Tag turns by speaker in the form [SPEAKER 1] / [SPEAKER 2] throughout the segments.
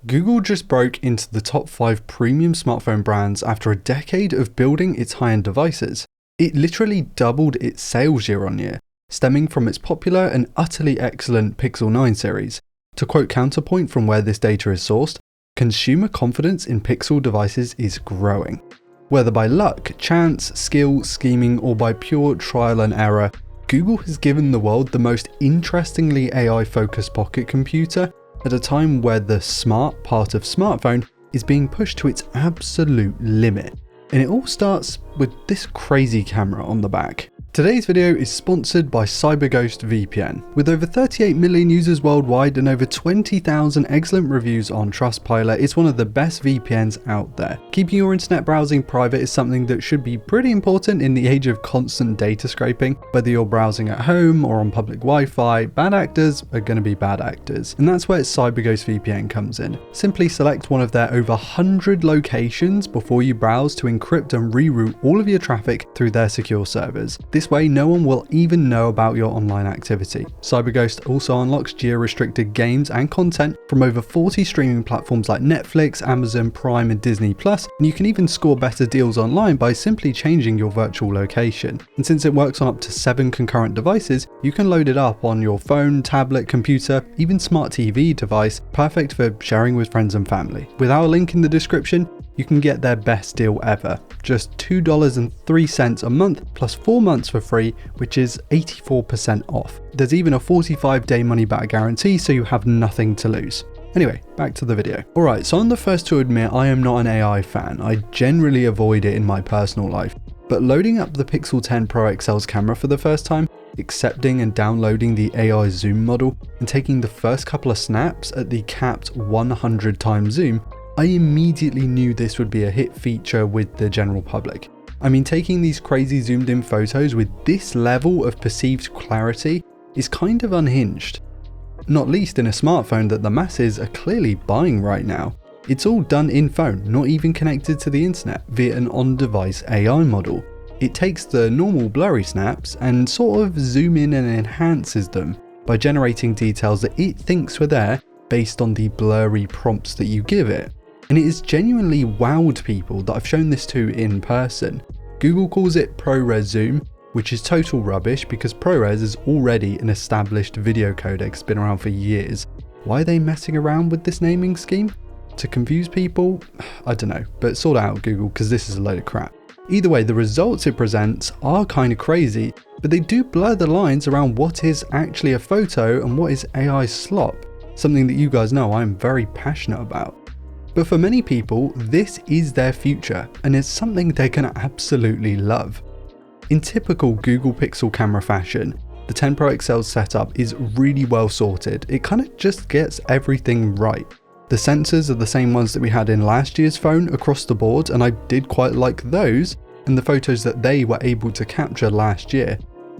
[SPEAKER 1] Google just broke into the top 5 premium smartphone brands after a decade of building its high-end devices. It literally doubled its sales year on year, stemming from its popular and utterly excellent Pixel 9 series. To quote Counterpoint from where this data is sourced, consumer confidence in Pixel devices is growing. Whether by luck, chance, skill, scheming, or by pure trial and error, Google has given the world the most interestingly AI-focused pocket computer at a time where the smart part of smartphone is being pushed to its absolute limit. And it all starts with this crazy camera on the back. Today's video is sponsored by CyberGhost VPN. With over 38 million users worldwide and over 20,000 excellent reviews on Trustpilot, it's one of the best VPNs out there. Keeping your internet browsing private is something that should be pretty important in the age of constant data scraping. Whether you're browsing at home or on public Wi-Fi, bad actors are going to be bad actors. And that's where CyberGhost VPN comes in. Simply select one of their over 100 locations before you browse to encrypt and reroute all of your traffic through their secure servers. This way, no one will even know about your online activity. CyberGhost also unlocks geo-restricted games and content from over 40 streaming platforms like Netflix, Amazon Prime, and Disney+, and you can even score better deals online by simply changing your virtual location. And since it works on up to 7 concurrent devices, you can load it up on your phone, tablet, computer, even smart TV device, perfect for sharing with friends and family. With our link in the description, you can get their best deal ever, just $2.03 a month plus 4 months for free, which is 84% off. There's even a 45-day money-back guarantee, so you have nothing to lose. Anyway, back to the video. Alright, so I'm the first to admit I am not an AI fan. I generally avoid it in my personal life. But loading up the Pixel 10 Pro XL's camera for the first time, accepting and downloading the AI zoom model, and taking the first couple of snaps at the capped 100x zoom, I immediately knew this would be a hit feature with the general public. I mean, taking these crazy zoomed in photos with this level of perceived clarity is kind of unhinged. Not least in a smartphone that the masses are clearly buying right now. It's all done in phone, not even connected to the internet via an on-device AI model. It takes the normal blurry snaps and sort of zoom in and enhances them by generating details that it thinks were there based on the blurry prompts that you give it. And it has genuinely wowed people that I've shown this to in person. Google calls it ProRes Zoom, which is total rubbish because ProRes is already an established video codec that's been around for years. Why are they messing around with this naming scheme? To confuse people? I don't know, but sort it out Google, because this is a load of crap. Either way, the results it presents are kind of crazy, but they do blur the lines around what is actually a photo and what is AI slop, something that you guys know I'm very passionate about. But for many people, this is their future, and it's something they're gonna absolutely love. In typical Google Pixel camera fashion, the 10 Pro XL's setup is really well sorted. It kind of just gets everything right. The sensors are the same ones that we had in last year's phone across the board, and I did quite like those and the photos that they were able to capture last year.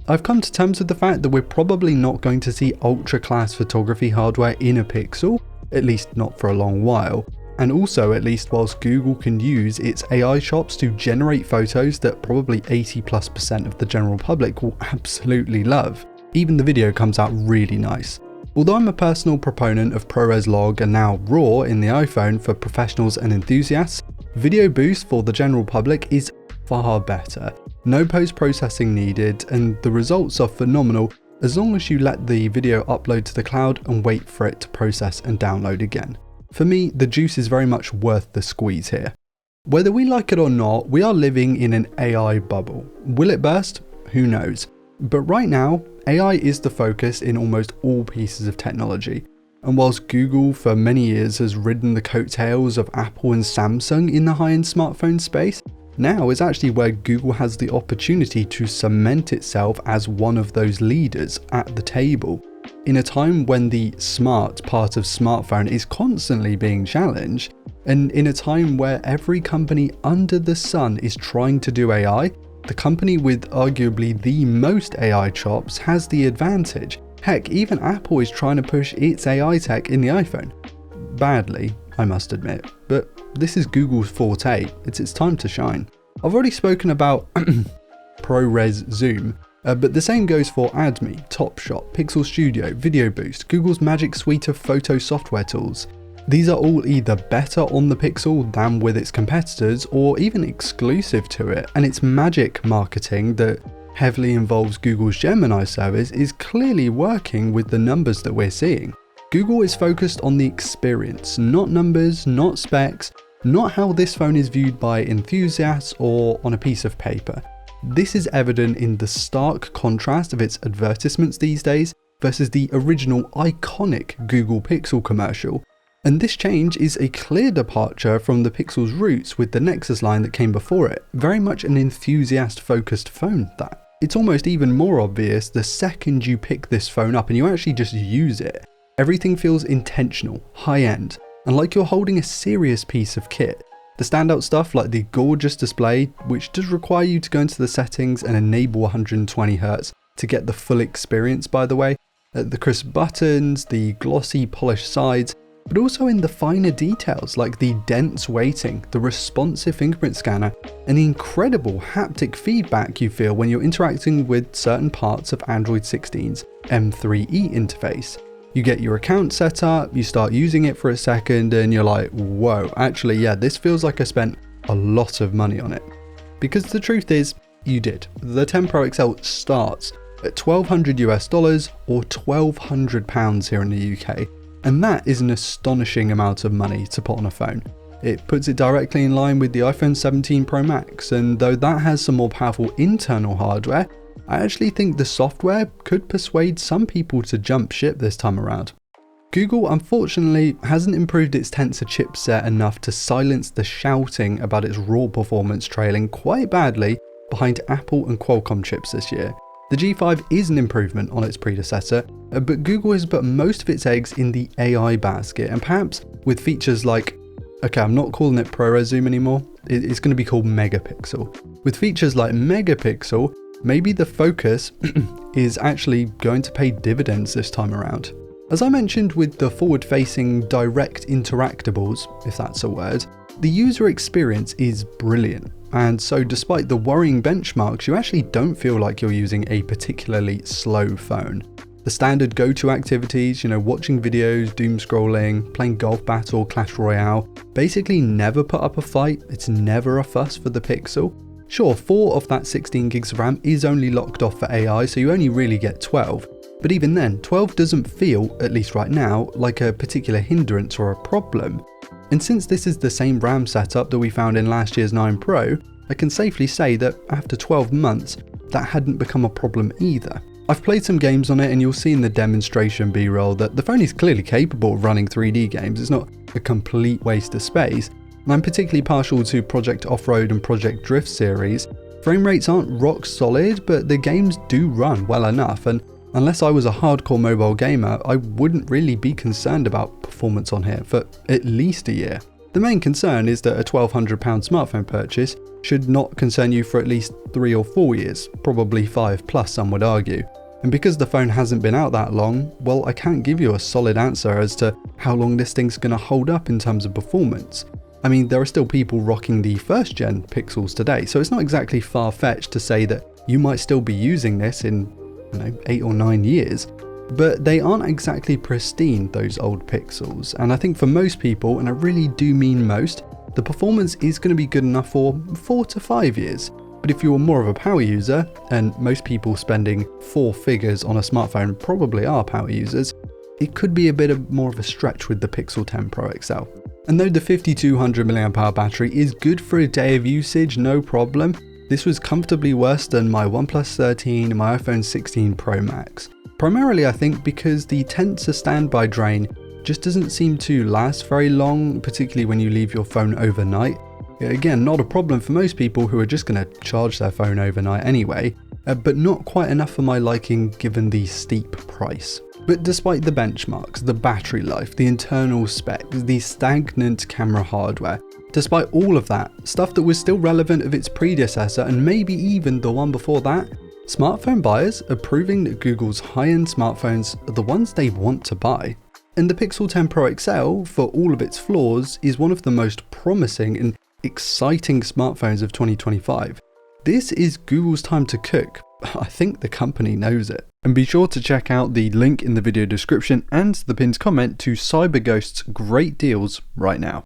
[SPEAKER 1] I've come to terms with the fact that we're probably not going to see ultra-class photography hardware in a Pixel, at least not for a long while. And also, at least whilst Google can use its AI shops to generate photos that probably 80+% of the general public will absolutely love, even the video comes out really nice. Although I'm a personal proponent of ProRes Log and now RAW in the iPhone for professionals and enthusiasts, Video Boost for the general public is far better. No post-processing needed, and the results are phenomenal as long as you let the video upload to the cloud and wait for it to process and download again. For me, the juice is very much worth the squeeze here. Whether we like it or not, we are living in an AI bubble. Will it burst? Who knows? But right now, AI is the focus in almost all pieces of technology. And whilst Google for many years has ridden the coattails of Apple and Samsung in the high-end smartphone space, now is actually where Google has the opportunity to cement itself as one of those leaders at the table. In a time when the smart part of smartphone is constantly being challenged, and in a time where every company under the sun is trying to do AI, the company with arguably the most AI chops has the advantage. Heck, even Apple is trying to push its AI tech in the iPhone. Badly, I must admit, but this is Google's forte. It's its time to shine. I've already spoken about ProRes Zoom, but the same goes for AdMe, Top Shot, Pixel Studio, Video Boost, Google's magic suite of photo software tools. These are all either better on the Pixel than with its competitors, or even exclusive to it, and its magic marketing that heavily involves Google's Gemini service is clearly working with the numbers that we're seeing. Google is focused on the experience, not numbers, not specs, not how this phone is viewed by enthusiasts or on a piece of paper. This is evident in the stark contrast of its advertisements these days versus the original iconic Google Pixel commercial. And this change is a clear departure from the Pixel's roots with the Nexus line that came before it, very much an enthusiast-focused phone that. It's almost even more obvious the second you pick this phone up and you actually just use it. Everything feels intentional, high-end, and like you're holding a serious piece of kit. The standout stuff like the gorgeous display, which does require you to go into the settings and enable 120Hz to get the full experience by the way, the crisp buttons, the glossy polished sides, but also in the finer details like the dense weighting, the responsive fingerprint scanner, and the incredible haptic feedback you feel when you're interacting with certain parts of Android 16's M3E interface. You get your account set up, you start using it for a second, and you're like, whoa, actually, yeah, this feels like I spent a lot of money on it. Because the truth is, you did. The 10 Pro XL starts at $1,200 US or £1,200 here in the UK. And that is an astonishing amount of money to put on a phone. It puts it directly in line with the iPhone 17 Pro Max, and though that has some more powerful internal hardware, I actually think the software could persuade some people to jump ship this time around. Google unfortunately hasn't improved its Tensor chipset enough to silence the shouting about its raw performance trailing quite badly behind Apple and Qualcomm chips this year. The G5 is an improvement on its predecessor, but Google has put most of its eggs in the AI basket, and perhaps with features like, okay, I'm not calling it ProRes zoom anymore, it's going to be called megapixel. With features like megapixel, maybe the focus is actually going to pay dividends this time around. As I mentioned with the forward-facing direct interactables, if that's a word, the user experience is brilliant. And so despite the worrying benchmarks, you actually don't feel like you're using a particularly slow phone. The standard go-to activities, watching videos, doom scrolling, playing golf battle, Clash Royale, basically never put up a fight. It's never a fuss for the Pixel. Sure, 4 of that 16 gigs of RAM is only locked off for AI, so you only really get 12. But even then, 12 doesn't feel, at least right now, like a particular hindrance or a problem. And since this is the same RAM setup that we found in last year's 9 Pro, I can safely say that after 12 months, that hadn't become a problem either. I've played some games on it, and you'll see in the demonstration B-roll that the phone is clearly capable of running 3D games. It's not a complete waste of space. And I'm particularly partial to Project Off-Road and Project Drift series. Frame rates aren't rock solid, but the games do run well enough, and unless I was a hardcore mobile gamer, I wouldn't really be concerned about performance on here for at least a year. The main concern is that a £1,200 smartphone purchase should not concern you for at least 3 or 4 years, probably 5 plus some would argue. And because the phone hasn't been out that long, well, I can't give you a solid answer as to how long this thing's going to hold up in terms of performance. I mean, there are still people rocking the first gen Pixels today, so it's not exactly far-fetched to say that you might still be using this in 8 or 9 years, but they aren't exactly pristine, those old Pixels. And I think for most people, and I really do mean most, the performance is going to be good enough for 4 to 5 years. But if you're more of a power user, and most people spending 4 figures on a smartphone probably are power users, it could be a bit more of a stretch with the Pixel 10 Pro XL. And though the 5200 mAh battery is good for a day of usage, no problem, this was comfortably worse than my OnePlus 13 and my iPhone 16 Pro Max. Primarily I think because the Tensor standby drain just doesn't seem to last very long, particularly when you leave your phone overnight. Again, not a problem for most people who are just going to charge their phone overnight anyway, but not quite enough for my liking given the steep price. But despite the benchmarks, the battery life, the internal specs, the stagnant camera hardware, despite all of that, stuff that was still relevant of its predecessor and maybe even the one before that, smartphone buyers are proving that Google's high-end smartphones are the ones they want to buy. And the Pixel 10 Pro XL, for all of its flaws, is one of the most promising and exciting smartphones of 2025. This is Google's time to cook, I think the company knows it. And be sure to check out the link in the video description and the pinned comment to CyberGhost's great deals right now.